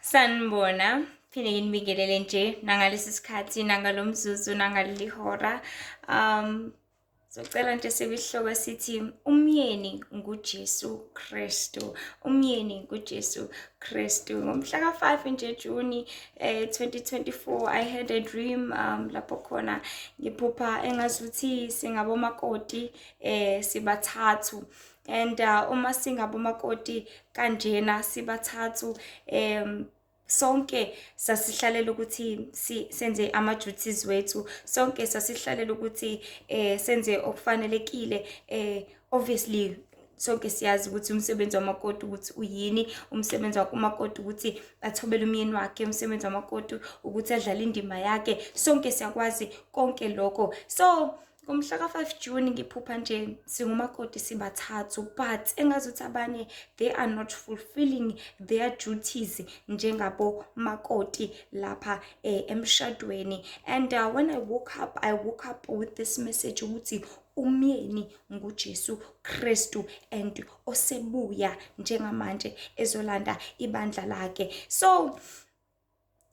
Sanibona, phinde nginibingelele nje nangalesi sikhathi nangalomzuzu nangaleli hora. Socela nje sikwisihloko sithi umyeni nguJesu Kristu. Umyeni nguJesu Kristu. Ngomhla ka-5 nje Juni 2024 I had a dream lapho khona ngiphupha engazuthi singabomakoti sibathathu. And uma singabomakoti kanjena sibathathu sonke sasihlalela ukuthi senze ama-duties wethu, sonke sasihlalela ukuthi senze okufanelekile. Obviously sonke siyazi ukuthi umsebenzi wamakoti ukuthi uyini, umsebenzi wakumakoti ukuthi athobele umyeni wakhe, umsebenzi wamakoti ukuthi adlale indima yakhe, sonke siyakwazi konke lokho. So ngomhla ka-5 June ngiphupha nje singumakoti sibathathu, but engazuthi abanye they are not fulfilling their duties njengabo makoti lapha emshadweni. And when I woke up with this message ukuthi umyeni nguJesu Kristu and osebuya njengamanje ezolanda ibandla lakhe. So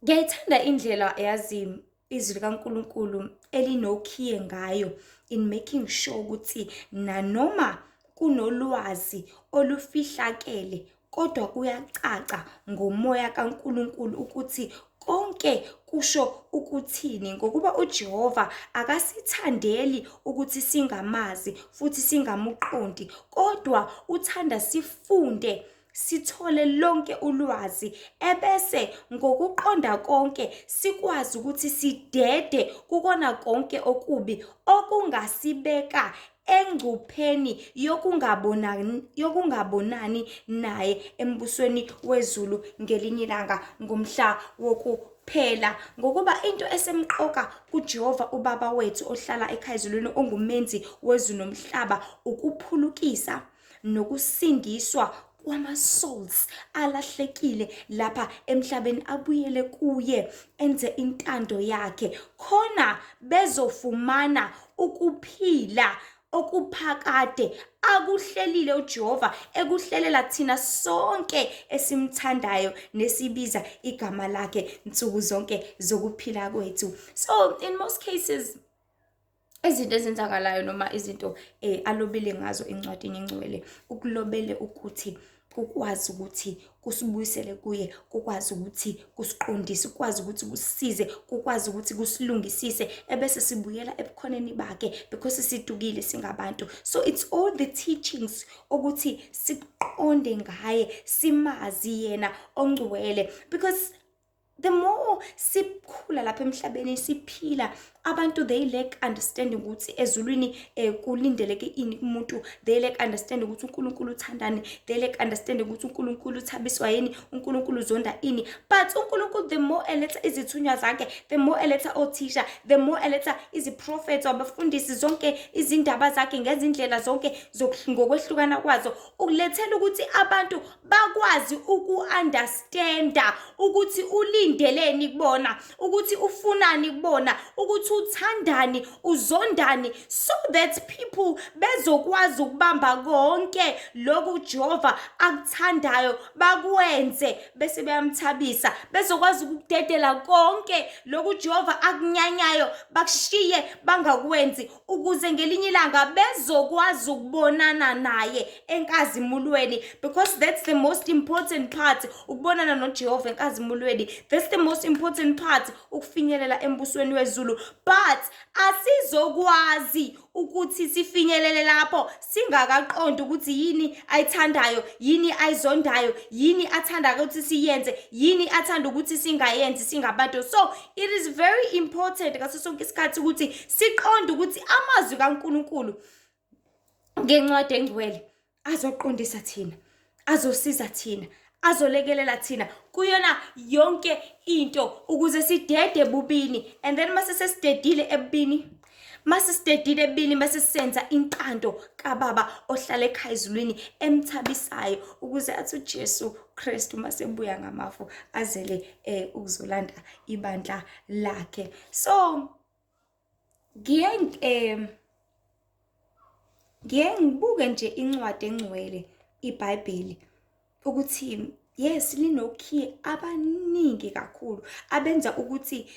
ngiyayithanda indlela yazi izwi likaNkulunkulu elinokhiye ngayo in making sure ukuthi nanoma kunolwazi olufihlakele kodwa kuyacaca ngomoya kaNkulunkulu ukuthi konke kusho ukuthini, ngokuba uJehova akasithandeli ukuthi singamazi futhi singamuqondi, kodwa uthanda sifunde sithole lonke ulwazi ebese ngokuqonda konke sikwazi ukuthi sidede kukona konke okubi okungasibeka engcupheni yokungabonani naye embusweni wezulu ngelinye ilanga ngomhla wokuphela. Ngokuba into esemqoka kuJehova ubaba wethu ohlala ekhayizulwini ongumenzi wezulu nomhlaba ukuphulukisa nokusindiswa kwama-souls alahlekile lapha emhlabeni, abuyele kuye enze intando yakhe khona bezofumana ukuphila okuphakade akuhlelile uJehova ekuhlelela thina sonke esimthandayo nesibiza igama lakhe nsuku zonke zokuphila kwethu. So in most cases izinto ezenzakalayo noma izinto alobile ngazo encwadini engcwele, ukulobele ukuthi kukwazi ukuthi kusibuyisele kuye, kukwazi ukuthi kusiqondise, kukwazi ukuthi kusisize, kukwazi ukuthi kusilungisise ebese sibuyela ebukhoneni bakhe because sidukile singabantu. So it's all the teachings ukuthi siqonde ngaye, simazi yena ongcwele, because the more sikhula lapha emhlabeni siphila, abantu they lack understanding ukuthi ezulwini kulindeleke ini kumuntu, they lack understanding ukuthi uNkulunkulu uthandani, they lack understanding ukuthi uNkulunkulu uthabiswa yini, uNkulunkulu uzonda ini. But uNkulunkulu the more eletha izithunywa zakhe, the more eletha othisha, the more eletha iziprophets abafundisi, zonke izindaba zakhe ngezindlela zonke ngokwehlukana kwazo, ukulethela ukuthi abantu bakwazi uku-understanda ukuthi ulindeleni kubona, ukuthi ufunani kubona, ukuthi uthandani, uzondani, so that people bezokwazi ukubamba konke lokhu Jehova akuthandayo bakwenze bese beyamthabisa, bezokwazi ukudedela konke lokhu Jehova akunyanyayo bakushiye bangakwenzi, ukuze ngelinye ilanga bezokwazi ukubonana naye enkazimulweni, because that's the most important part, ukubonana noJehova enkazimulweni. That's the most important part, ukufinyelela embusweni wezulu. But asizokwazi ukuthi sifinyelele lapho singakaqondi ukuthi yini ayithandayo, yini ayizondayo, yini athanda ukuthi siyenze, yini athanda ukuthi singayenzi singabantu. So it is very important ngaso sonke isikhathi ukuthi siqonde ukuthi amazwi kaNkulunkulu ngencwadi engcwele azoqondisa thina, azosiza thina, azolekelela thina kuyona yonke into ukuze sidede bubini. And then mase sesidedile ebubini, mase senza intando kaBaba ohlala ekhayizulwini emthabisayo ukuze athi uJesu Kristu masebuya ngamafu azele ukuzolanda ibandla lakhe. So ngibuke nje incwadi engcwele, iBhayibheli, ukuthi yes linokhiye abaningi kakhulu abenza ukuthi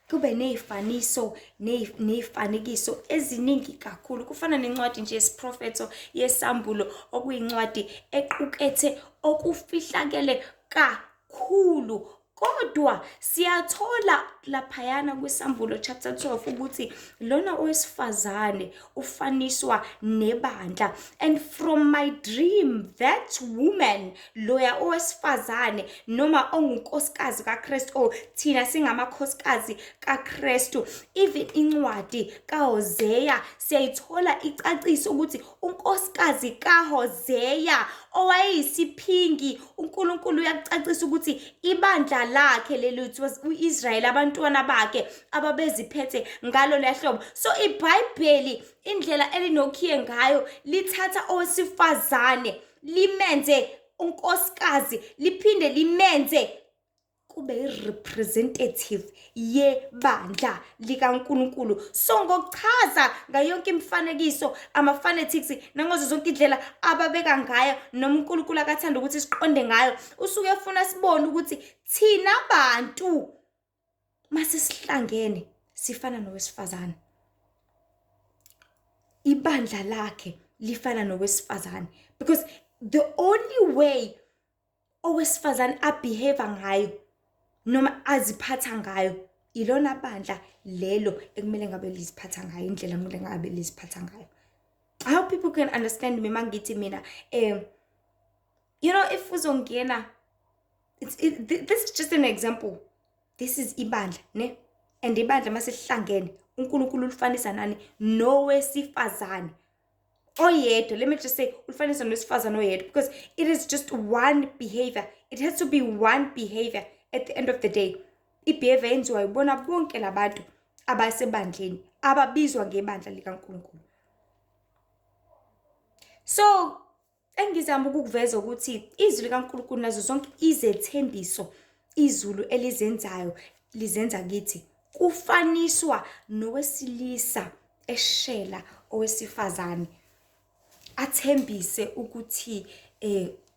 kube nezifaniso nezifanekiso eziningi kakhulu. Kufana nencwadi nje yesiprofetho yesambulo, okuyincwadi equkethe okufihlakele kakhulu. Kodwa siyathola laphayana kwisambulo chapter 12 ukuthi lona owesifazane ufaniswa nebandla. And from my dream, that woman, loya owesifazane noma ongunkosikazi kaKristu, or thina singamakhosikazi kaKristu, even incwadi kaHosea siyayithola icaciso ukuthi unkosikazi kaHosea owayeyisiphingi, uNkulunkulu uyakucacisa ukuthi ibandla lakhe leli was uIsrael, abantwana bakhe ababeziphethe ngalo lehlobo. So iBhayibheli indlela elinokhiye ngayo lithatha owesifazane limenze unkosikazi, liphinde limenze kube representative yebandla likaNkulunkulu. So ngokuchaza ngayonke imifanekiso, ama-phonetics, nangazo zonke indlela ababeka ngayo noma uNkulunkulu akathanda ukuthi siqonde ngayo, usuke efuna sibone ukuthi thina bantu mase sihlangene sifana nowesifazane. Ibandla lakhe lifana nowesifazane, because the only way owesifazane abehave ngayo noma aziphatha ngayo ilona bandla lelo ekumele ngabe liziphatha ngayo, indlela ekumele ngabe liziphatha ngayo. I hope people can understand me mangithi mina you know, if uzongena, this is just an example. This is ibandla, ne? And ibandla mase lihlangene uNkulunkulu ulifanisa nani? Nowesifazane oyedwa. Let me just say ulifanisa nowesifazane oyedwa, because it is just one behavior. It has to be one behavior at the end of the day. Ibehavior yenziwa ibona bonke labantu abasebandleni ababizwa ngebandla likaNkulunkulu. So engizama ukuveza ukuthi izwi likaNkulunkulu nazo zonke izethembiso izulu elizenzayo lizenza kithi kufaniswa nowesilisa eshela owesifazane, athembise ukuthi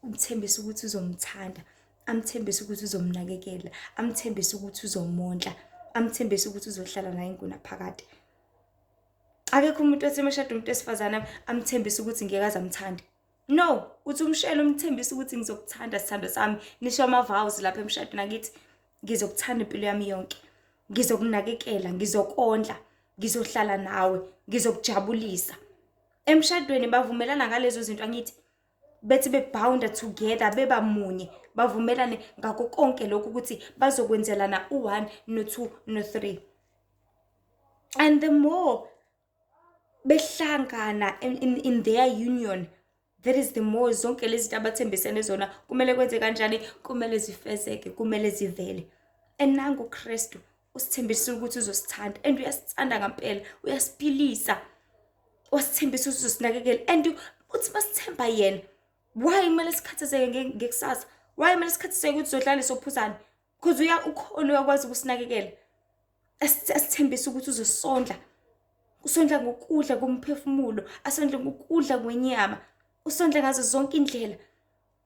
umthembise ukuthi uzomthanda, amthembise ukuthi uzomnakekela, amthembise ukuthi uzomondla, amthembise ukuthi uzohlala naye ngunaphakade. Akekho umuntu osemshado umuntu wesifazane amthembise ukuthi ngeke azamthanda. No, uthi umshelo umthembise ukuthi ngizokuthanda sithando sami, nisho ama-vows lapha emshadweni nakithi, ngizokuthanda impilo yami yonke, ngizokunakekela, ngizokondla, ngizohlala nawe, ngizokujabulisa. Emshadweni bavumelana ngalezo zinto angithi, bethi be-bound together, beba munye, bavumelane ngakho konke lokhu ukuthi bazokwenzelana u1 no2 no3. And the more behlangana in their union, that is the more zonke lezi zinto abathembisene zona kumele kwenze kanjani, kumele zifezeke, kumele zivele. And nangu uKristu usithembisa ukuthi uzosithanda, and uyasithanda ngempela, uyasiphilisa, wasithembisa ukuthi uzosinakekela. And uthi masithemba yena, why kumele sikhathazeke ngekusasa? Why kumele sikhathazeke ukuthi uzodlala sophuzana? Because ukhona uyakwazi ukusinakekela. Asithembisa ukuthi uzosondla, usondla ngokudla komphefumulo, asondla ngokudla kwenyama, usondla ngazo zonke indlela,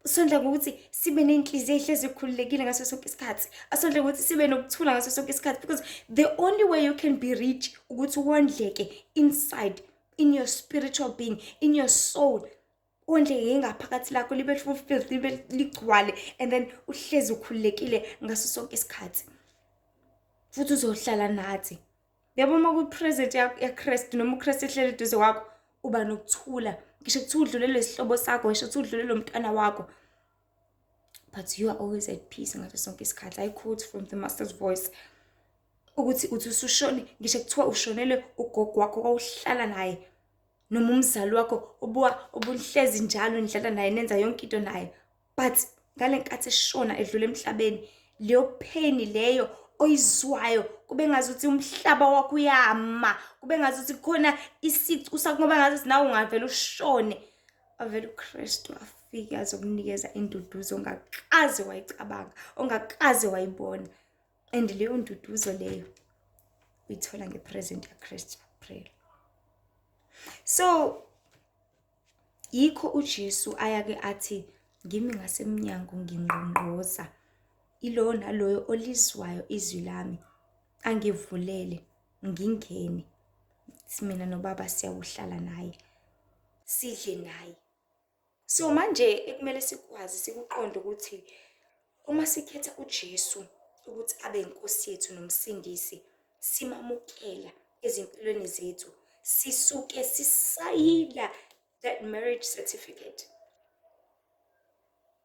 usondla ngokuthi sibe nenhliziyo ehlezi ikhululekile ngaso sonke isikhathi, asondla ngokuthi sibe nokuthula ngaso sonke isikhathi, because the only way you can be rich ukuthi wondleke inside, in your spiritual being, in your soul, wondleke ngaphakathi lakho libe fulfilled, libe ligcwale, and then uhlezi ukhululekile ngaso sonke isikhathi, futhi uzohlala nathi. Yabo makupresent yaKristu noma uKristu ehlele eduze kwakho, uba nokuthula, ngisho kuthi udlulele isihlobo sakho, ngisho kuthi udlulele umntwana wakho, but you are always at peace ngaso sonke isikhathi. I quote from the Master's Voice ukuthi uthi usushone, ngisho kuthiwa ushonele ugogo wakho kwawuhlala naye, noma umzali wakho obuhlezi njalo nidlala naye, nenza yonke into naye, but ngale nkathi eshona edlule emhlabeni, leyo pain leyo oyizwayo, kube ngazuthi umhlaba wakho uyama, kube ngazuthi khona isici usakungoba ngazuthi nawe ungavela ushone, avela uKristu afike azokunikeza induduzo ongakaze wayicabanga, ongakaze wayibona. And leyo nduduzo leyo uyithola ngepresent yaKristu prayer. So yikho uJesu ayake athi ngimi ngasemnyango ngingqongqoza, ilo naloyo olizwayo izwi lami angivulele ngingene. Mina nobaba siyawuhlala naye, sidle naye. So manje ekumele sikwazi sikuqonde ukuthi uma sikhetha uJesu ukuthi abe inkosi yethu nomsindisi, simamukela ezimpilweni zethu, sisuke sisayina that marriage certificate.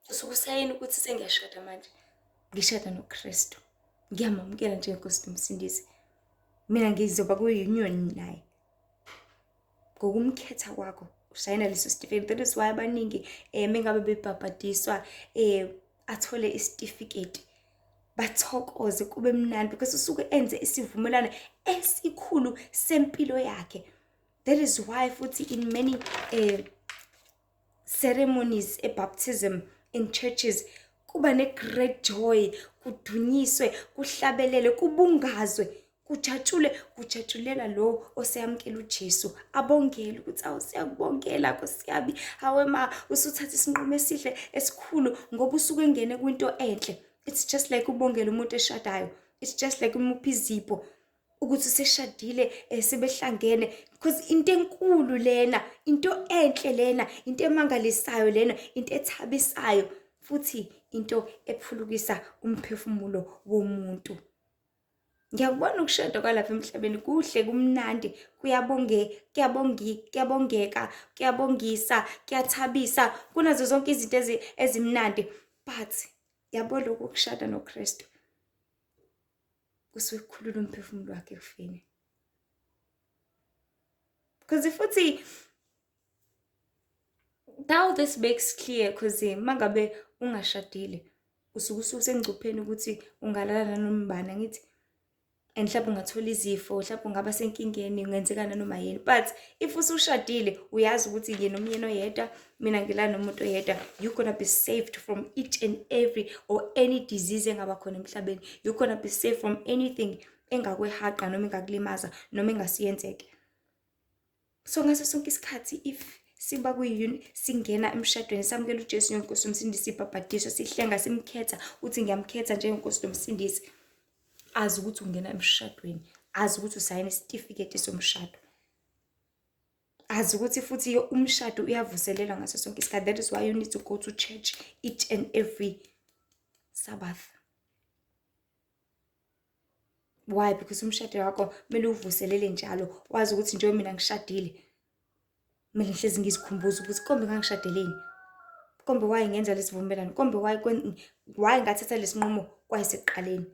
Usukusayina ukuthi sengiyashada manje, ngishada noKristu, ngiyamamukela njengenkosi nomsindisi, mina ngizoba ku-union naye. Ngokumkhetha kwakho ushayina leso certificate. That is why abaningi mengabe bebhabhadiswa athole isitifiketi bathokoze kube mnandi, because usuke enze isivumelwano esikhulu sempilo yakhe. That is why futhi in many ceremonies baptism in churches kuba ne-great joy, kudunyiswe, kuhlabelele, kubungazwe, kujatshulela lo oseyamkela uJesu, abongele ukuthi awu siyakubongela Nkosi yami, hawe ma usuthatha isinqumo esihle esikhulu ngoba usuke engene kwinto enhle. It's just like ubongela umuntu eshadayo, it's just like umuphi izipho ukuthi useshadile sebehlangene, because into enkulu lena, into enhle lena, into emangalisayo lena, into ethabisayo, futhi into ephulukisa umphefumulo womuntu. Ngiyakubona ukushada kwalapha emhlabeni kuhle, kumnandi, kuyabongeka, kuyabongisa, kuyathabisa, kunazo zonke izinto ezimnandi. But yabo lokhu ukushada noKristu kusuke kukhulula umphefumulo wakhe kufeni. Because futhi now this makes clear, because mangabe ungashadile usuke usengcupheni ukuthi ungalalana nombani, ngithi and mhlawumbe ungathola izifo, mhlawumbe ungaba senkingeni, ungenzekana noma yini. But if usushadile uyazi ukuthi yena umyeni oyedwa, mina ngilana nomuntu oyedwa, you're gonna be saved from each and every or any disease engaba khona emhlabeni. You're gonna be saved from anything engakwehaqa noma engakulimaza noma engasiyenzeke. So ngaso sonke isikhathi if siba singena emshadweni, samukela uJesu njengenkosi nomsindisi, sibhabhadiswa, sihlenga, simkhetha uthi ngiyamkhetha njengenkosi nomsindisi, azi ukuthi ungena emshadweni, azi ukuthi usayina isitifiketi somshado, azi ukuthi futhi umshado uyavuselelwa ngaso sonke isikhathi. That is why you need to go to church each and every Sabbath. Why? Because umshado wakho kumele uvuselele njalo, wazi ukuthi njengoba mina ngishadile kumele ngihlezi ngizikhumbuza ukuthi kombe ngangishadeleni, kombe why ngenza lesivumelano, kombe why ngathatha lesinqumo kwayesekuqaleni.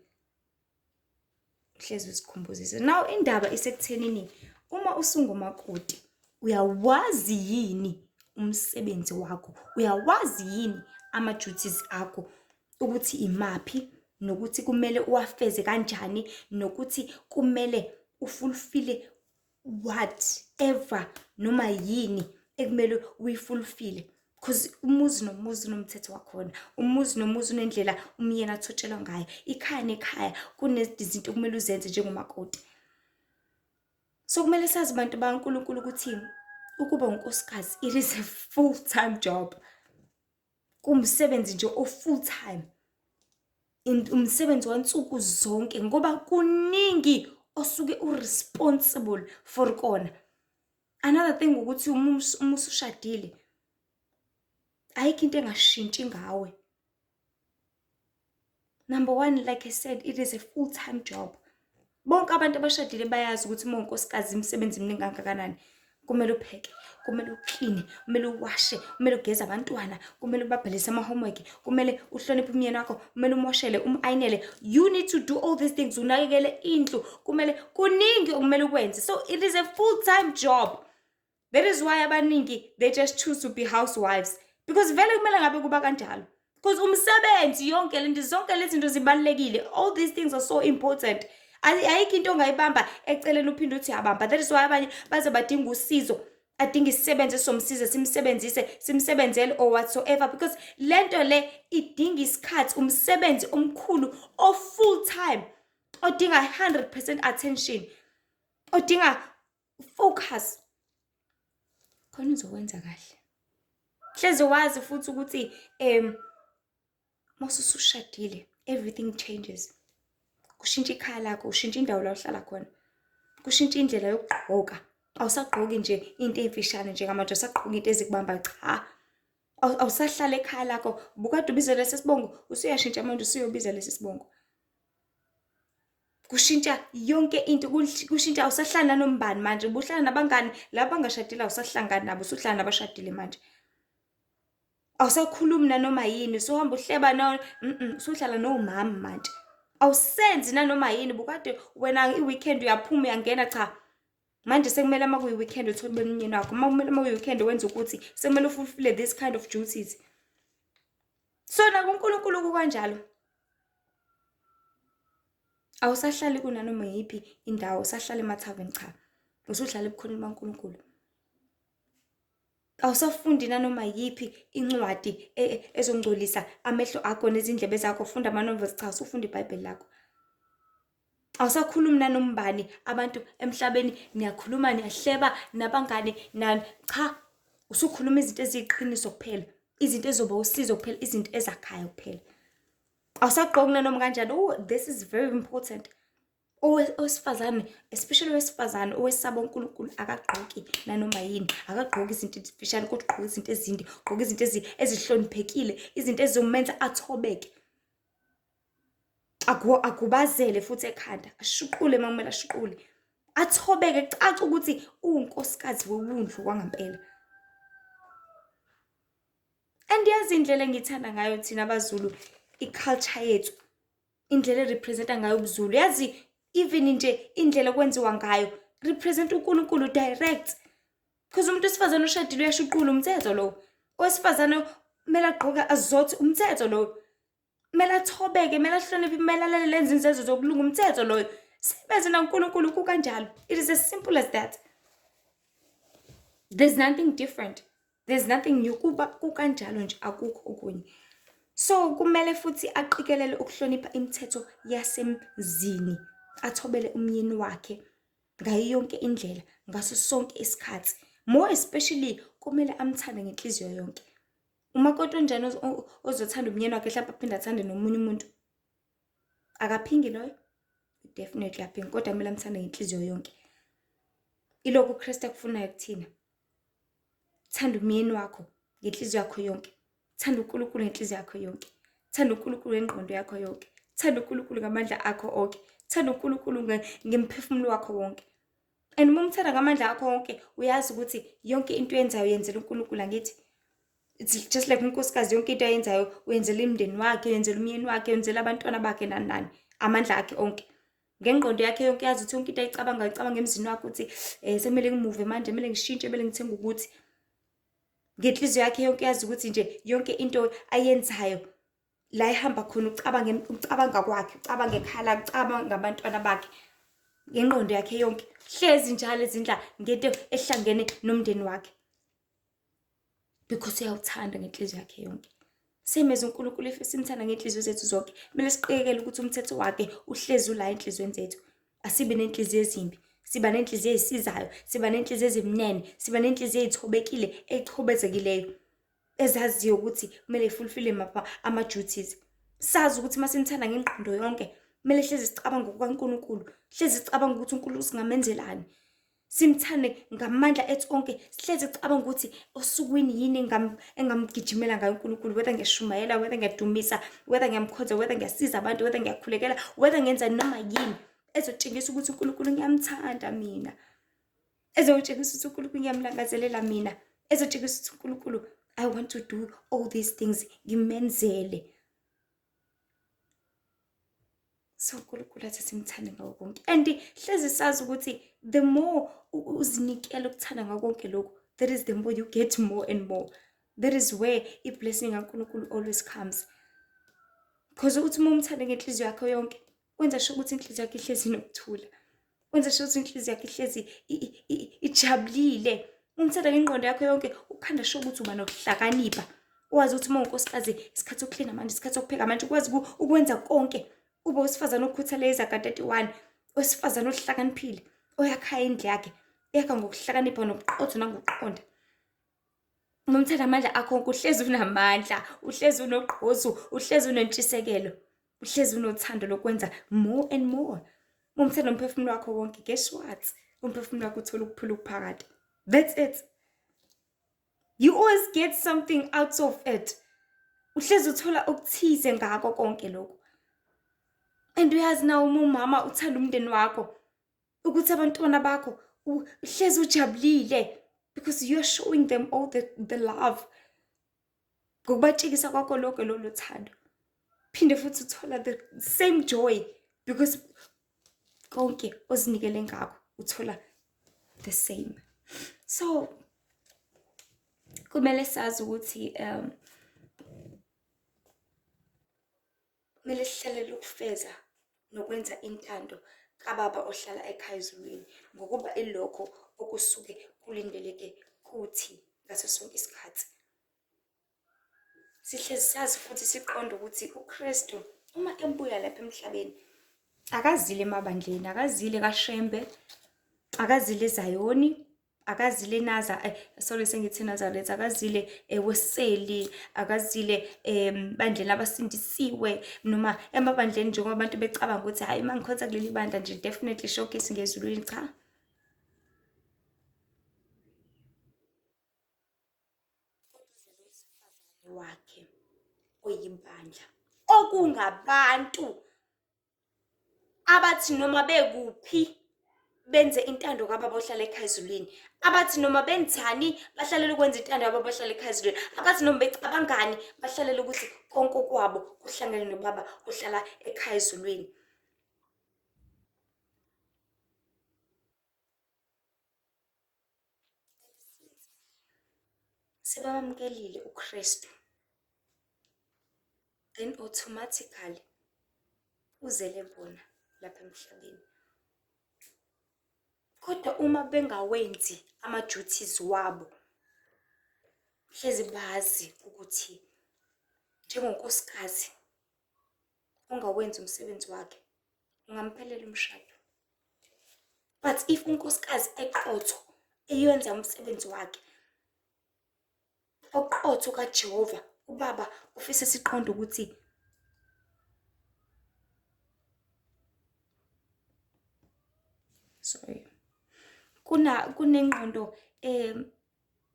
Hlezi usikhumbuzise. Now indaba isekuthenini uma usungumakoti, uyawazi yini umsebenzi wakho, uyawazi yini ama-duties akho ukuthi imaphi, nokuthi kumele uwafeze kanjani, nokuthi kumele ufulfille whatever noma yini ekumele uyifulfille. Because umuzi nomuzi unomthetho wakhona, umuzi nomuzi unendlela umyeni athotshelwa ngayo, ikhaya nekhaya kunezinto kumele uzenze njengomakoti. So kumele sazi bantu baNkulunkulu ukuthi ukuba unkosikazi it is a full-time job. Kumsebenzi nje o-full time, umsebenzi wansuku zonke ngoba kuningi osuke uresponsible for kona. Another thing ukuthi uma usushadile ayikho into engashintshi ngawe. Number one, like I said, it is a full-time job. Bonke abantu abashadile bayazi ukuthi uma unkosikazi imisebenzi eminingi kangakanani. Kumele upheke, kumele ukline, kumele uwashe, kumele ugeze abantwana, kumele ubabhalise ama-homework, kumele uhloniphe umyeni wakho, kumele umoshele, ayinele. You need to do all these things, unakekele indlu, kumele kuningi okumele ukwenze. So it is a full-time job. That is why abaningi they just choose to be housewives, because vele kumele ngabe kuba kanjalo. Because umsebenzi yonke lento, zonke lezi zinto zibalekile. All these things are so important. Ayikho into ongayibamba eceleni uphinde uthi yabamba. That is why abanye baze badinga usizo, adinga isisebenzi somsize, simsebenzele or whatsoever, because lento le idinga isikhathi, umsebenzi omkhulu o full time, odinga 100% attention, odinga focus khona uzokwenza kahle. Hleze wazi futhi ukuthi mase usushadile everything changes. Kushintsha ikhaya lakho, ushintsha indawo la uhlala khona. Kushintsha indlela yokugqoka. Awusagqoki nje into ezimfishane njengamanje, awusagqoki into ezikubambayo, cha. Awusahlala ekhaya lakho. Bukade ubiza lesi sibongo, usuyashintsha manje usuyobiza lesi sibongo. Kushintsha yonke into, kushintsha awusahlala nanombani manje. Ubuhlala nabangani laba bangashadile, awusahlangani nabo, usuhlala nabashadile manje. Awusakhulumi nanoma yini, usuhamba uhleba usuhlala nomama manje. Awusenzi nanoma yini. Bukade wena i-weekend uyaphuma uyangena, cha. Manje sekumele uma kuyi-weekend uthole umnyeni wakho. Uma kumele uma kuyi-weekend wenza ukuthi sekumele ufulfill this kind of duties. So nakuNkulunkulu kukanjalo. Awusahlali kunanoma yiphi indawo, usahlala emathaveni, cha. Usuhlala ebukhoneni baNkulunkulu. Awusafundi nanoma yiphi incwadi ezongcolisa amehlo akho nezindlebe zakho. Ufunda ama-novels, cha. Usufunda iBhayibheli lakho. Awusakhulumi nanombani. Abantu emhlabeni niyakhuluma, niyahleba nabangani nani, cha. Usukhuluma izinto eziyiqiniso kuphela, izinto ezoba usizo kuphela, izinto ezakhayo kuphela. Awusagqoki nanoma kanjani. Oh, this is very important. Owesifazane, especially owesifazane owesaba uNkulunkulu, akagqoki nanoma yini. Akagqoki izinto ezifishane kodwa ugqoka izinto ezinde, ugqoka izinto ezihloniphekile, izinto ezizomenza athobeke. Agubazele futhi ekhanda, ashuqule uma kumele ashuqule. Athobeke, kucace ukuthi uwunkosikazi wewundlu kwangampela. And yazi indlela engithanda ngayo thina abaZulu, i-culture yethu, indlela erepresenta ngayo ubuZulu. Yazi even nje indlela okwenziwa ngayo represent uNkulunkulu direct. Because umuntu wesifazane oshadile uyashuqula, umthetho lo. Owesifazane kumele agqoke azothi, umthetho lo. Kumele athobeke, kumele ahloniphe, kumele alalele izinzezo zokulunga, umthetho loyo. Sebenze naNkulunkulu kukanjalo. It is as simple as that. There's nothing different. There's nothing new. Kuba kukanjalo nje, akukho okunye. So kumele futhi aqikelele ukuhlonipha imithetho yasemzini. Athobele umyeni wakhe ngayo yonke indlela, ngaso sonke isikhathi. More especially kumele amthande ngenhliziyo yonke. Uma kodwa njani ozothanda umyeni wakhe mhlawumbe aphinde athande nomunye umuntu, akaphingi loyo? Definitely aphingi, kodwa kumele amthande ngenhliziyo yonke. Ilokhu uKristu akufunayo kuthina. Thanda umyeni wakho ngenhliziyo yakho yonke. Thanda uNkulunkulu ngenhliziyo yakho yonke. Thanda uNkulunkulu ngengqondo yakho yonke. Thanda uNkulunkulu ngamandla akho onke. Thanda uNkulunkulu ngemphefumulo wakho wonke. And uma umthanda ngamandla akho onke, uyazi ukuthi yonke into oyenzayo yenzela uNkulunkulu, angithi? It's just like unkosikazi, yonke into ayenzayo uyenzela imndeni wakhe, uyenzela umyeni wakhe, uyenzela abantwana bakhe nani. Amandla akhe onke. Ngengqondo yakhe yonke yazi ukuthi yonke into ayicabangayo, icabanga emzini wakhe ukuthi semele ngimuve manje, kumele ngishintshe, kumele ngithenga ukuthi. Ngenhliziyo yakhe yonke yazi ukuthi nje yonke into ayenzayo la ehamba khona ucabanga kwakhe, ucabanga ekhaya, ucabanga ngabantwana bakhe. Ngengqondo yakhe yonke hlezi njalo ezindla ngento ehlangene nomndeni wakhe. Because uyawuthanda ngenhliziyo yakhe yonke. Same as uNkulunkulu simthanda ngenhliziyo zethu zonke. Kumele siqikele ukuthi umthetho wakhe uhlezi ula enhlizweni zethu. Asibe nenhliziyo ezimbi. Siba nenhliziyo ezisizayo, siba nenhliziyo ezimnene, siba nenhliziyo ezithobekile, ezichobezekileyo, ezaziyo ukuthi kumele ifulfill ama-duties. Sazi ukuthi masimthanda ngengqondo yonke, kumele hlezi sicabanga ngokukaNkulunkulu, hlezi sicabanga ukuthi uNkulunkulu singamenzelani. Simthande ngamandla ethu onke, sihlezi sicabanga ukuthi osukwini yini engamgijimela ngayo uNkulunkulu, whether ngiyashumayela, whether ngiyadumisa, whether ngiyamkhonza, whether ngiyasiza abantu, whether ngiyakhulekela, whether ngenza noma yini ezotshengisa ukuthi uNkulunkulu ngiyamthanda mina, ezotshengisa ukuthi uNkulunkulu ngiyamlangazelela mina, ezotshengisa ukuthi uNkulunkulu I want to do all these things, ngimenzele. So uNkulunkulu athi simthande ngako konke. And hlezi sazi ukuthi the more uzinikela ukuthanda ngako konke lokho, that is the more you get more and more. That is where i-blessing kaNkulunkulu always comes. Because uthi uma umthanda ngenhliziyo yakho yonke, wenza sure ukuthi inhliziyo yakho ihlezi inokuthula. Wenza sure ukuthi inhliziyo yakho ihlezi ijabulile. Umthanda ngengqondo yakho yonke, ukhanda sure ukuthi uba nokuhlakanipha. Wazi ukuthi uma unkosikazi isikhathi sokucleana manje, isikhathi sokupheka manje, ukwazi ukwenza konke. Ube wesifazane okhutheleyo izaga 31, wesifazane ohlakaniphile, oyakhaya indlu yakhe, eyakha ngokuhlakanipha nobuqotho nangokuqonda. uma umthanda amandla akho wonke uhlezi unamandla, uhlezi unogqozu, uhlezi unentshisekelo, uhlezi unothando lokwenza more and more. Uma umthanda umphefumulo wakho wonke, guess what? Umphefumulo wakho uthola ukuphila okuphakade. That's it. You always get something out of it. Uhlezi uthola okuthize ngako konke lokho. And uyazi na uma umama uthanda umndeni wakho, ukuthi abantwana bakho uhlezi ujabulile because you're showing them all the love. Ngokubatshengisa kwakho lonke lolo thando. Phinde futhi uthola the same joy because konke ozinikele ngakho uthola the same. So kumele sazi ukuthi kumele sihlelele ukufeza nokwenza intando kababa ohlala ekhaya ezulwini, ngokuba ilokho okusuke kulindeleke kuthi ngaso sonke isikhathi. Sihlezi sazi futhi siqonde ukuthi uKristu uma ebuya lapha emhlabeni akazile emabandleni, akazile kaShembe, akazile eZayoni, akazile sengithi Nazareth, akazile Weseli, akazile bandleni abasindisiwe, noma emabandleni njengoba abantu becabanga ukuthi hayi uma ngikhonza kuleli bandla nje definitely showcase ngezulwini. Cha. Wakhe oyimbandla okungabantu abathi noma bekuphi benze intando kababa ohlala ekhaya ezulwini, abathi noma benzani bahlalela ukwenza intando kababa ohlala ekhaya ezulwini, abathi noma becabangani bahlalela ukuthi konke kwabo kuhlangene nobaba ohlala ekhaya ezulwini. Sebamkelile uKristu, then automatically uzele bona lapha emhlabeni. Kodwa uma bengawenzi ama-duties wabo, hlezi bazi ukuthi njengonkosikazi ongawenzi umsebenzi wakhe ungamphelela umshado. But if unkosikazi eqotho eyenza umsebenzi wakhe oqotho kaJehova, ubaba ufisa siqonde ukuthi kunengqondo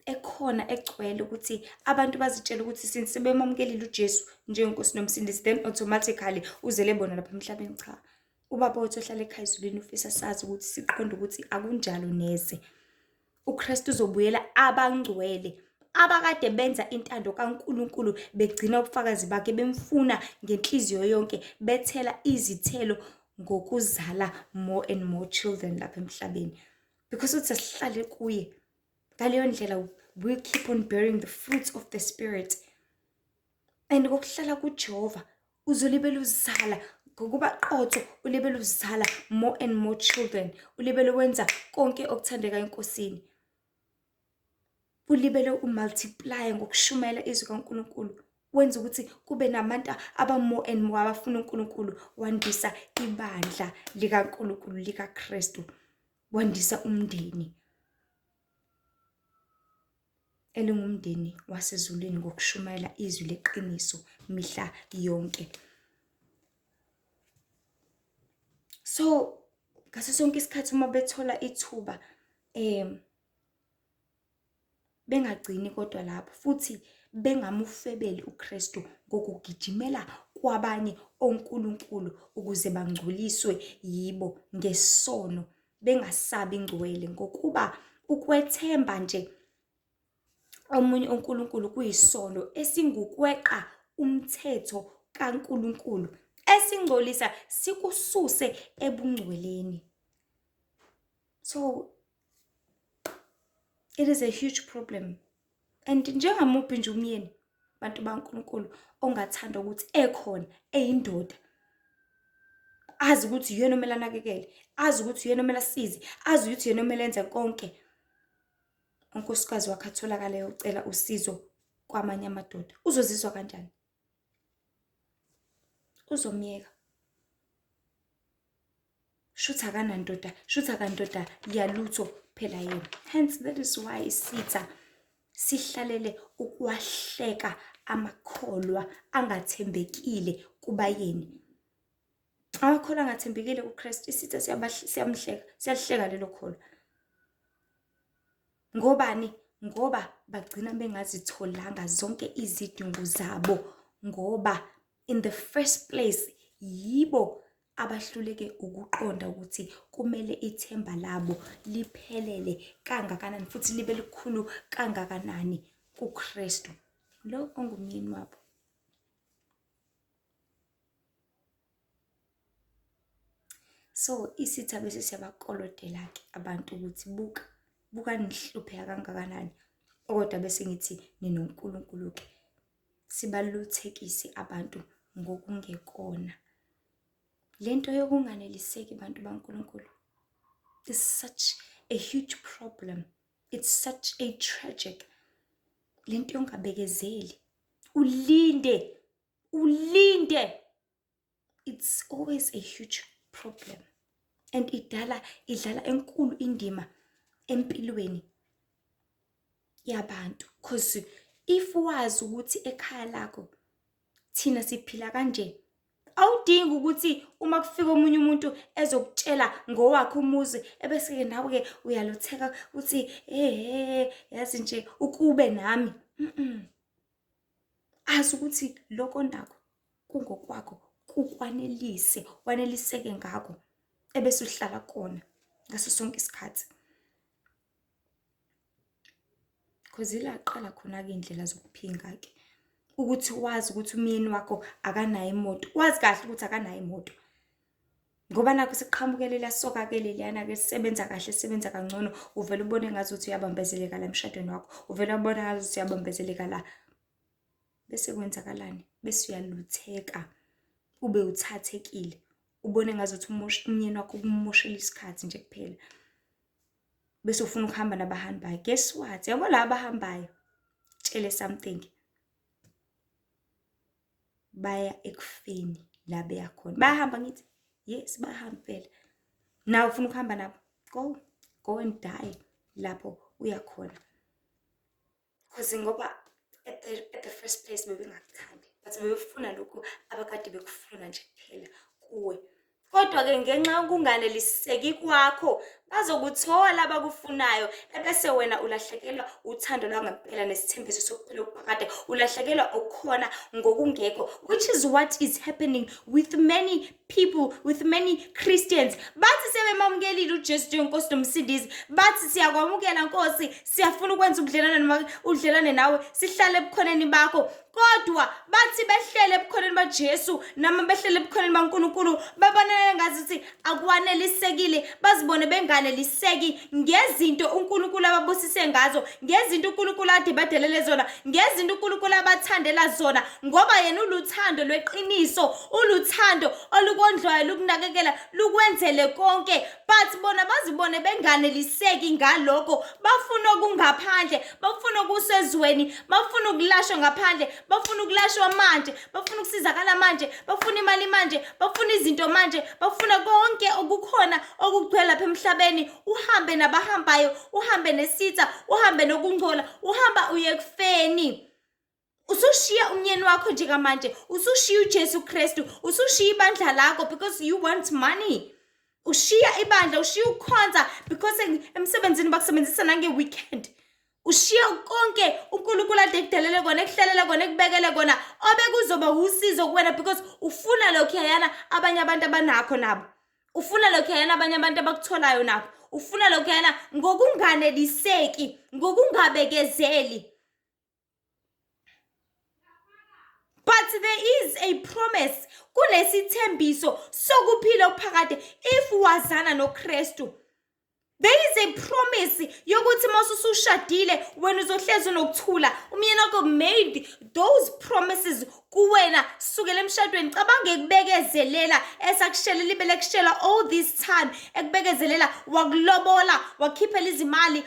ekhona egcwele ukuthi abantu bazitshela ukuthi since sebemamkelile uJesu njengenkosi nomsindisi then automatically uzele bona lapha emhlabeni. Cha, ubaba wethu ohlala ekhaya ezulwini ufisa sazi ukuthi siqonde ukuthi akunjalo neze. uKristu uzobuyela abangcwele abakade benza intando kaNkulunkulu, begcina ubufakazi bakhe, bemfuna ngenhliziyo yonke, bethela izithelo ngokuzala more and more children lapha emhlabeni. Because uthi asihlale kuye, ngaleyo ndlela we'll keep on bearing the fruits of the Spirit. And ngokuhlala kuJehova uzolibela uzala ngokuba qotho, ulibele uzala more and more children, ulibele wenza konke okuthandeka enkosini, ulibele umultiply ngokushumela izwi kaNkulunkulu, wenza ukuthi kube nabantu aba more and more abafuna uNkulunkulu, wandisa ibandla likaNkulunkulu likaKristu, wandisa umndeni elingumndeni wasezulwini ngokushumayela izwi leqiniso mihla yonke. So ngaso sonke isikhathi uma bethola ithuba bengagcini kodwa lapho, futhi bengamufebeli uKristu ngokugijimela kwabanye onkulunkulu ukuze bangcoliswe yibo ngesono, bengasabi ingcwele, ngokuba ukwethemba nje omunye uNkulunkulu kuyisono esingukweqa umthetho kaNkulunkulu, esingcolisa sikususe ebungcweleni. So it is a huge problem. And njengamuphi nje umyeni bantu baNkulunkulu ongathanda ukuthi ekhona eyindoda, azi ukuthi uyena omele anakekele, azi ukuthi uyena omele asize, azi ukuthi uyena omele enze konke, unkosikazi wakhe atholakala uyocela usizo kwamanye amadoda, uzozizwa kanjani? Uzomyeka. Shuthi akanandoda, shuthi akandoda yalutho phela yena. Hence that is why isitha sihlalele ukwahleka amakholwa angathembekile kubayeni. Amakholwa angathembekile kuKristu isitha siyamhleka, siyalihleka lelo kholwa. Ngobani? Ngoba bagcina bengazitholanga zonke izidingo zabo, ngoba in the first place yibo abahluleke ukuqonda ukuthi kumele ithemba labo liphelele kangakanani futhi libe likhulu kangakanani kuKristu lo ongumyeni wabo. So isitha bese siyabakolodela-ke abantu ukuthi buka nihlupheka kangakanani, kodwa bese ngithi ninoNkulunkulu-ke. Sibaluthekise abantu ngokungekona. Lento yokunganeliseki bantu baNkulunkulu is such a huge problem. It's such a tragic. Lento yongabekezeli. Ulinde. It's always a huge problem. And idlala enkulu indima empilweni yabantu. Because if wazi ukuthi ekhaya lakho thina siphila kanje, awudingi ukuthi uma kufika omunye umuntu ezokutshela ngowakhe umuzi ebese-ke nawe-ke uyalutheka uthi yazi nje ukube nami. Azi ukuthi lokho ndakho kungokwakho, kukwanelise, waneliseke ngakho, ebese uhlala kona ngaso sonke isikhathi. Because ila qala khona-ke indlela zokuphinga-ke, ukuthi wazi ukuthi umyeni wakho akanayo imoto, wazi kahle ukuthi akanayo imoto. Ngoba nakho siqhamukele lasoka-ke leliyana-ke sisebenza kahle, sisebenza kangcono, uvele ubone ngazuthi uyabambezeleka la emshadweni wakho, uvele ubone ngazuthi uyabambezeleka la. Bese kwenzakalani? Bese uyalutheka, ube uthathekile, ubone ngazuthi umyeni wakho ukumoshela isikhathi nje kuphela. Bese ufuna ukuhamba nabahambayo. Guess what? Yabo la abahambayo, tshele something, baya ekufeni la beya khona. Bayahamba ngithi? Yes, bayahamba phela. Nawe ufuna ukuhamba nabo? Go and die lapho uya khona. Because ngoba at the first place bebengakuthandi, but bebefuna lokhu abakade bekufuna nje kuphela kuwe. Kodwa-ke ngenxa yokunganeliseki kwakho bazokuthola abakufunayo, ebese wena ulahlekelwa uthando lwangempela nesithembiso sokuphila okuphakade, ulahlekelwa ukukhona ngokungekho, which is what is happening with many people, with many Christians. Bathi sebemamukelile uJesu njengenkosi nomsindisi, bathi siyakwamukela Nkosi, siyafuna ukwenza udlelane nawe, sihlale ebukhoneni bakho, kodwa bathi behlele ebukhoneni baJesu noma behlele ebukhoneni baNkulunkulu babonele ngazuthi akwanelisekile, bazibone benganeliseki ngezinto uNkulunkulu ababusise ngazo, ngezinto uNkulunkulu ade badelele zona, ngezinto uNkulunkulu abathandela zona, ngoba yena uluthando lweqiniso, uluthando olukondlayo, lukunakekela, lukwenzele konke. But bona bazibone benganeliseki ngalokho, bafuna okungaphandle, bafuna okusezweni, bafuna ukulashwa ngaphandle, bafuna ukulashwa manje, bafuna ukusizakala manje, bafuna imali manje, bafuna izinto manje, bafuna konke okukhona okugcwele lapha emhlabeni. Uhambe nabahambayo, uhambe nesitha, uhambe nokungcola, uhamba uye ekufeni. Usushiya umyeni wakho njengamanje, usushiya uJesu Kristu, usushiya ibandla lakho because you want money. Ushiya ibandla, ushiya ukukhonza because emsebenzini bakusebenzisa nange-weekend. Ushiya konke uNkulunkulu ade kudelele kona, ekuhlelela kona, ekubekele kona, obekuzoba usizo kuwena because ufuna lokhuyana abanye abantu abanakho nabo. Ufuna lokhuyana abanye abantu abakutholayo nabo. Ufuna lokhuyana ngokunganeliseki, ngokungabekezeli. But there is a promise, kunesithembiso sokuphila okuphakade if wazana noKristu. There is a promise yokuthi masusushadile wena uzohlezi unokuthula. Umyeni wakho made those promises kuwena sukela emshadweni. Cabange ekubekezelela esakushelela ibele kushela all this time, ekubekezelela wakulobola, wakhiphela izimali,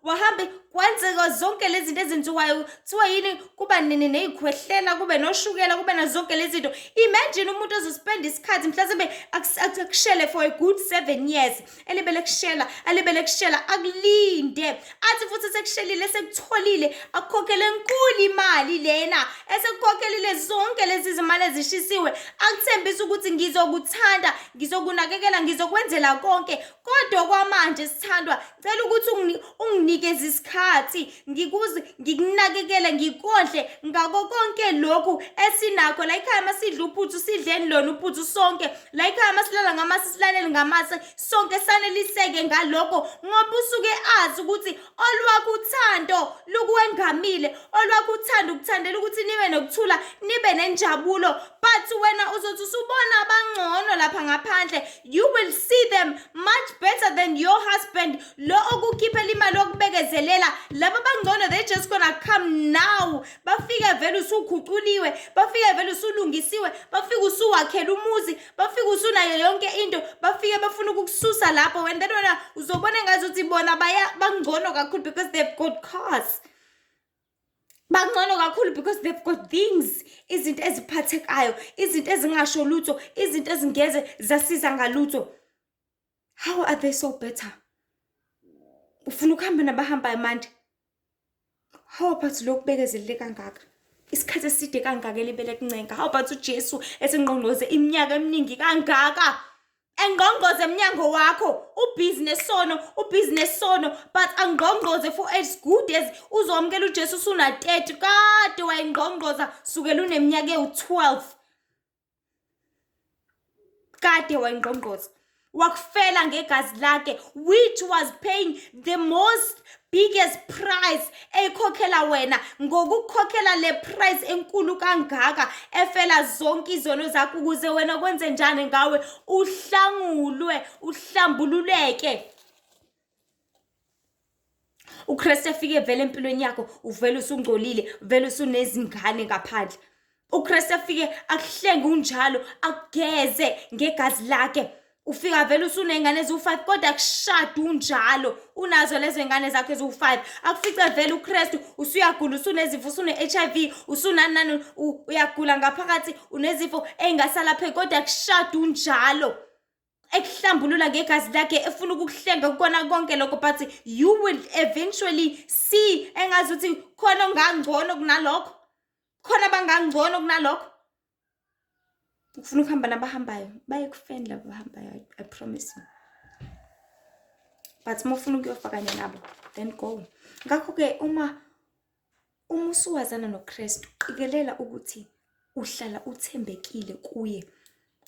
wahambe kwenzeka zonke lezi zinto ezenziwayo, kuthiwa yini, kuba neyikhwehlela, kube noshukela, kube nazo zonke lezi zinto. Imagine umuntu ozospenda isikhathi mhlawumbe akushele for a good 7 years, elibele kushela akulinde, athi futhi sekushelile sekutholile akukhokhele enkulu imali lena, esekukhokelile zonke lezi zimali ezishisiwe, akuthembisa ukuthi ngizokuthanda, ngizokunakekela, ngizokwenzela konke. Kodwa kwamanje sithandwa, cela ukuthi unginikeze isikhathi, ngikunakekele, ngikondle ngako konke lokhu esinakho. La ekhaya masidla uphuthu sidleni lona uphuthu sonke, la ekhaya masilala ngamasi silalele ngamasi sonke, saneliseke ngalokho, ngoba usuke azi ukuthi olwakho uthando lukuwengamile, olwakho uthando ukuthandela ukuthi nibe nokuthula, nibe nenjabulo. But wena uzothi usubona abangcono lapha ngaphandle, you will see them much better than your husband, lo okukhiphela imali okubekezelela. Laba abangcono, they just gonna come now, bafike vele usukhuculiwe, bafike vele usulungisiwe, bafike usuwakhela umuzi, bafike usunayo yonke into, bafike bafuna ukukususa lapho. When then wena uzobona ngazuthi bona bangcono kakhulu because they've got cars, bangcono kakhulu because they've got things, izinto eziphathekayo, izinto ezingasho lutho, izinto ezingeze zasiza ngalutho. How are they so better? Ufuna ukuhamba nabahambayo manje. How about lokhu bekezelele kangaka, isikhathi eside kangaka elibele kuncenga? How about uJesu esengqongqoze iminyaka eminingi kangaka, engqongqoze emnyango wakho, ubusiness sono, but angqongqoze for as good as uzomkela uJesu usuna 30, kade wayengqongqoza sukela uneminyaka ewu12, kade wayengqongqoza, wakufela ngegazi lakhe, which was paying the most biggest price, ekhokhela wena ngokukhokhela le price enkulu kangaka, efela zonke izono zakho ukuze wena kwenze njani ngawe, uhlangulwe, uhlambululeke. uKristu efike vele empilweni yakho, uvele usungcolile, vele usunezingane ngaphandle. uKristu efike akuhlenge unjalo, akugeze ngegazi lakhe, ufika vele usunengane eziwu5, kodwa akushada unjalo, unazo lezo ngane zakhe eziwu5. Akufice vele uKristu usuyagula, usunezifo, usune-HIV, usunanani, uyagula ngaphakathi, unezifo engasalapheki, kodwa akushada unjalo, ekuhlambulula ngegazi lakhe, efuna ukukuhlenga kukona konke lokho. But you will eventually see engazuthi khona ongangcono kunalokho, khona bangangcono kunalokho. Ufuna ukuhamba nabahambayo, bayekufeni labo bahambayo, I promise you. But mufuna ukuyofakanya nabo, then go. Ngakho-ke uma usuwazana noKristu, qikelela ukuthi uhlala uthembekile kuye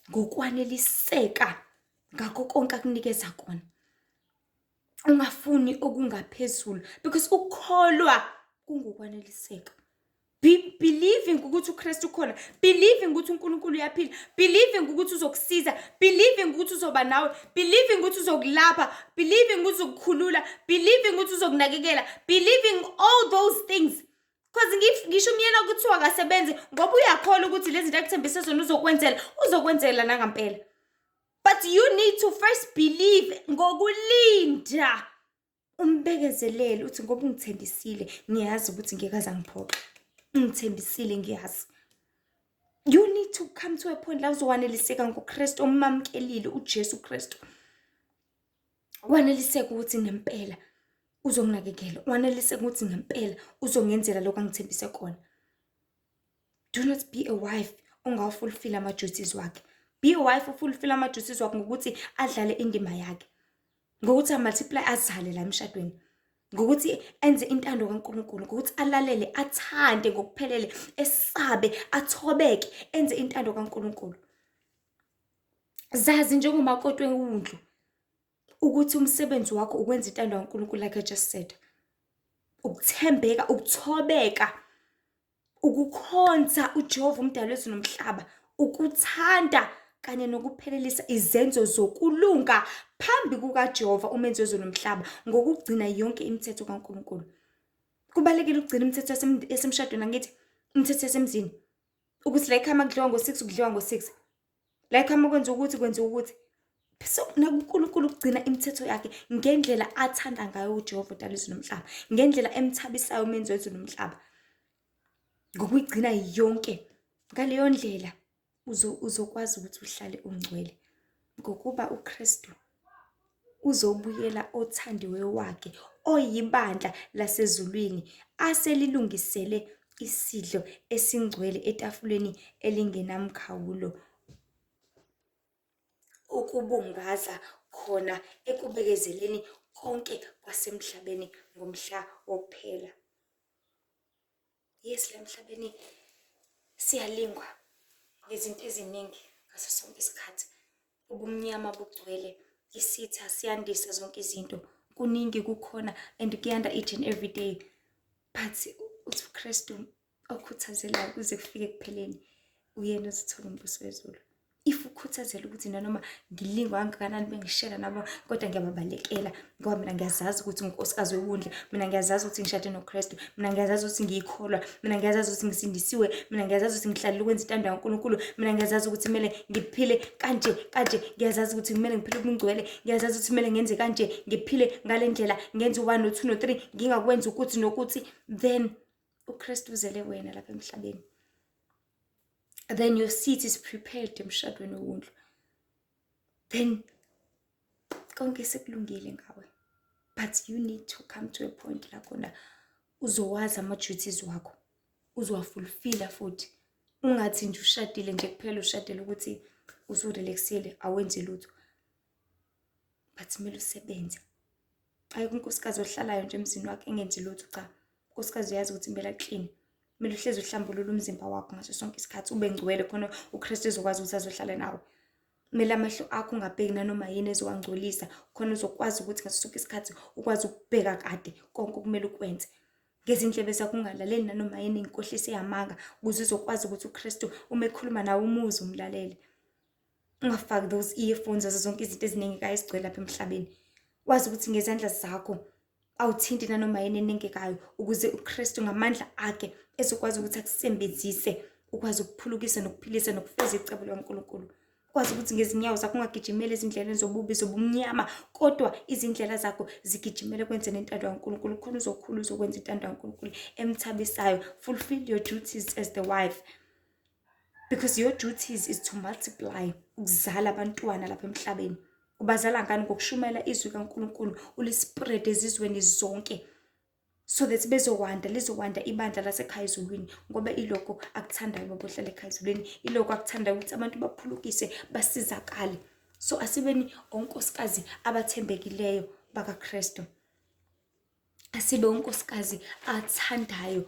ngokwaneliseka ngakho konke akunikeza kona. Ungafuni okungaphezulu, because ukukholwa kungokwaneliseka. Believing ukuthi uKristu khona, believing ukuthi uNkulunkulu uyaphila, believing ukuthi uzokusiza, believing ukuthi uzoba nawe, believing ukuthi uzokulapha, believing ukuthi uzokukhulula, believing ukuthi uzokunakekela, believing all those things. Because ngisho umyeni okuthiwa akasebenzi ngoba uyakholwa ukuthi lezi zinto akuthembise zona uzokwenzela nangampela. But you need to first believe ngokulinda, umbekezelele uthi ngoba ungithembisile, ngiyazi ukuthi ngeke angiphoxe. Ngithembisile ngiyazi. You need to come to a point la uzowaneliseka ngoKristu, umamkelile uJesu Kristu. Waneliseka ukuthi ngempela uzonginakekela, waneliseka ukuthi ngempela uzongenzela lokho angithembise khona. Do not be a wife ongawafulfill ama duties wakhe. Be a wife ofulfill ama duties wakhe ngokuthi adlale indima yakhe, ngokuthi multiply, azale la emshadweni, ngokuthi enze intando kaNkulunkulu, ngokuthi alalele, athande ngokuphelele, esabe, athobeke, enze intando kaNkulunkulu. Zazi njengomakoti wewundlu ukuthi umsebenzi wakho ukwenza intando kaNkulunkulu, like I just said. Ukuthembeka, ukuthobeka, ukukhonza uJehova umdali wezulu nomhlaba, ukuthanda kanye nokuphelelisa izenzo zokulunga phambi kukaJehova umenzi wezulu nomhlaba, ngokugcina yonke imithetho kaNkulunkulu. Kubalekile ukugcina imithetho yasemshadweni, angithi imithetho yasemzini, ukuthi la ekhaya kudliwa ngo6 kudliwa ngo6, la ekhaya kwenza ukuthi So nakuNkulunkulu ukugcina imithetho yakhe ngendlela athanda ngayo uJehova odala izulu nomhlaba, ngendlela emthabisayo umenzi wezulu nomhlaba, ngokuyigcina yonke. Ngaleyo ndlela uzokwazi ukuthi uhlale ungcwele, ngokuba uKristu uzobuyela othandiwe wakhe, oyibandla lasezulwini, aselilungisele isidlo esingcwele etafuleni elingenamkhawulo, ukubungaza khona ekubekezeleni konke kwasemhlabeni ngomhla wokuphela. Yes, la emhlabeni siyalingwa ngezinto eziningi ngaso sonke isikhathi. Ubumnyama bugcwele, isitha siyandisa zonke izinto, kuningi kukhona and kuyanda each and every day. But uthi uKristu okhuthazelayo kuze kufike ekupheleni, uyena ozithola umbuso wezulu. If ukhuthazela ukuthi nanoma ngilingwa kangakanani bengishela nabo, kodwa ngiyababalekela ngoba mina ngiyazazi ukuthi ngunkosikazi wewundle, mina ngiyazazi ukuthi ngishade noKristu, mina ngiyazazi ukuthi ngiyikholwa, mina ngiyazazi ukuthi ngisindisiwe, mina ngiyazazi ukuthi ngihlalele ukwenza intando kaNkulunkulu, mina ngiyazazi ukuthi kumele ngiphile kanje, ngiyazazi ukuthi kumele ngiphile ubungcwele, ngiyazazi ukuthi kumele ngenze kanje, ngiphile ngale ndlela, ngenze 1 no 2 no 3, ngingakwenza ukuthi nokuthi. Then uKristu uzele wena lapha emhlabeni. Then your seat is prepared emshadweni wowundlu. Then konke sekulungile ngawe. But you need to come to a point la khona uzowazi ama-duties wakho, uzowafulfilla futhi. Ungathi nje ushadile nje kuphela, ushadile ukuthi usurelaxile awenzi lutho. But kumele usebenze. Ayikho unkosikazi ohlalayo nje emzini wakhe engenzi lutho, cha. Unkosikazi uyazi ukuthi impela clean. Kumele uhlezi uhlambulula umzimba wakho ngaso sonke isikhathi, ube ngcwele khona uKristu ezokwazi ukuthi azohlala nawe. Kumele amehlo akho ungabheki nanoma yini ezowangcolisa, khona uzokwazi ukuthi ngaso sonke isikhathi ukwazi ukubheka kade konke okumele ukwenze. Ngezindlebe zakho ungalaleli nanoma yini inkohlise yamanga, ukuze uzokwazi ukuthi uKristu uma ekhuluma nawe umuze umlalele. Ungafaki those earphones zazo zonke izinto eziningi kayizigcwele lapha emhlabeni. Wazi ukuthi ngezandla zakho awuthinti nanoma yini enengekayo, ukuze uKristu ngamandla akhe ezokwazi ukuthi akusembenzise, ukwazi ukuphulukisa nokuphilisa nokufeza icebo likaNkulunkulu. Ukwazi ukuthi ngezinyawo zakho ungagijimela ezindleleni zobubi zobumnyama, kodwa izindlela zakho zigijimele kwenzeni intando kaNkulunkulu, khona uzokhula uzokwenza intando kaNkulunkulu emthabisayo. Fulfill your duties as the wife, because your duties is to multiply, ukuzala abantwana lapha emhlabeni. Ubazala ngani? Ngokushumela izwi kaNkulunkulu, ulispread ezizweni zonke, so that lizowanda ibandla lasekhaya ezulwini, ngoba ilokho akuthandayo babohlala ekhaya ezulwini, ilokho akuthandayo ukuthi abantu baphulukise basizakale. So asibeni onkosikazi abathembekileyo bakaKristu, asibe onkosikazi athandayo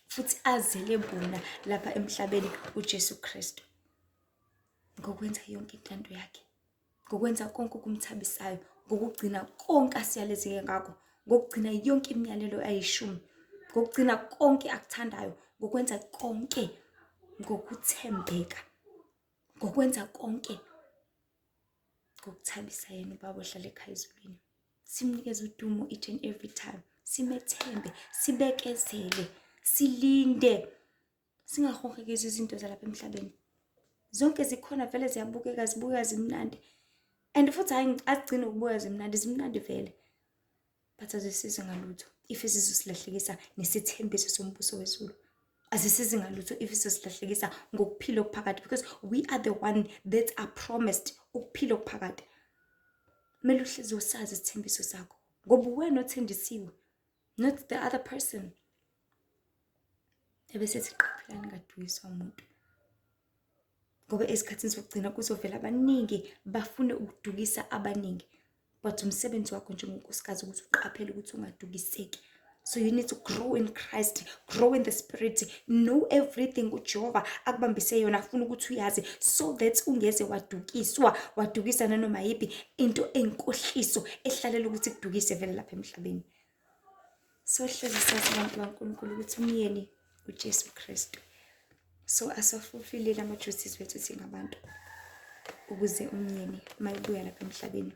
futhi azele bona lapha emhlabeni uJesu Kristu, ngokwenza yonke intando yakhe, ngokwenza konke okumthabisayo, ngokugcina konke asiyalezeke ngakho, ngokugcina yonke imiyalelo ayishumi, ngokugcina konke akuthandayo, ngokwenza konke ngokuthembeka, ngokwenza konke ngokuthabisa yena uBaba ohlala ekhaya ezulwini. Simnikeze udumo each and every time, simethembe, sibekezele, silinde, singahogekezi izinto zalapha emhlabeni. Zonke zikhona vele, ziyabukeka, zibukeka zimnandi, and futhi agcine ukubukeka zimnandi vele, but azisizi ngalutho if sizosilahlekisa nesithembiso sombuso wezulu. Azisizi ngalutho if sizosilahlekisa ngokuphila okuphakade, because we are the one that are promised ukuphila okuphakade. Kumele uhlezi usazi isithembiso sakho, ngoba wena othendisiwe, not the other person. Ebese siqaphelani ngaduyiswa umuntu, ngoba esikhathini sokugcina kuzovela abaningi bafune ukudukisa abaningi, but umsebenzi wakho njengonkosikazi ukuthi uqaphele ukuthi ungadukiseki. So you need to grow in Christ, grow in the Spirit, know everything uJehova akubambise yona afuna ukuthi uyazi, so that ungeze wadukisa nanoma yipi into enkohliso ehlalela ukuthi kudukise vele lapha emhlabeni. So hlezi sazi abantu kaNkulunkulu ukuthi umyeni uJesu Kristu. So asafulfillile ama-duties wethu singabantu, ukuze umyeni mayibuya lapha emhlabeni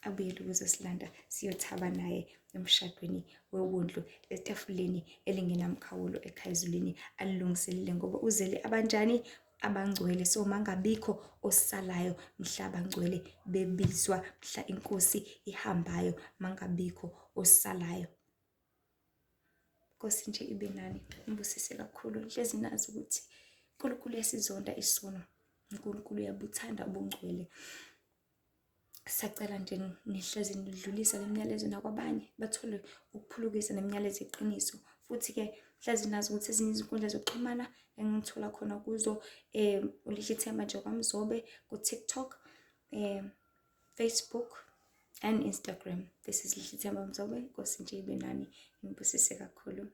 abuyele ukuzosilanda siyothaba naye emshadweni wewundlu etafuleni elingenamkhawulo ekhaya ezulwini alilungiselile, ngoba uzele abanjani abangcwele. So mangabikho osalayo mhla abangcwele bebizwa, mhla inkosi ihambayo, mangabikho osalayo. Inkosi nje ibe nani, ngibusise kakhulu. Ngihlezi nazi ukuthi uNkulunkulu uyasizonda isono, uNkulunkulu uyabuthanda ubungcwele. Sacela nje nihlezi nidlulisa le myalezo nakwabanye bathole ukuphulukisa nemiyalezo eqiniso. Futhi-ke hlezi nazi ukuthi ezinye izinkundla zokuxhumana engithola khona kuzo uLishithemba nje kwaMzobe ku-TikTok, Facebook and Instagram. This is Lishithemba Mzobe. Inkosi nje ibe nani, ngibusise kakhulu.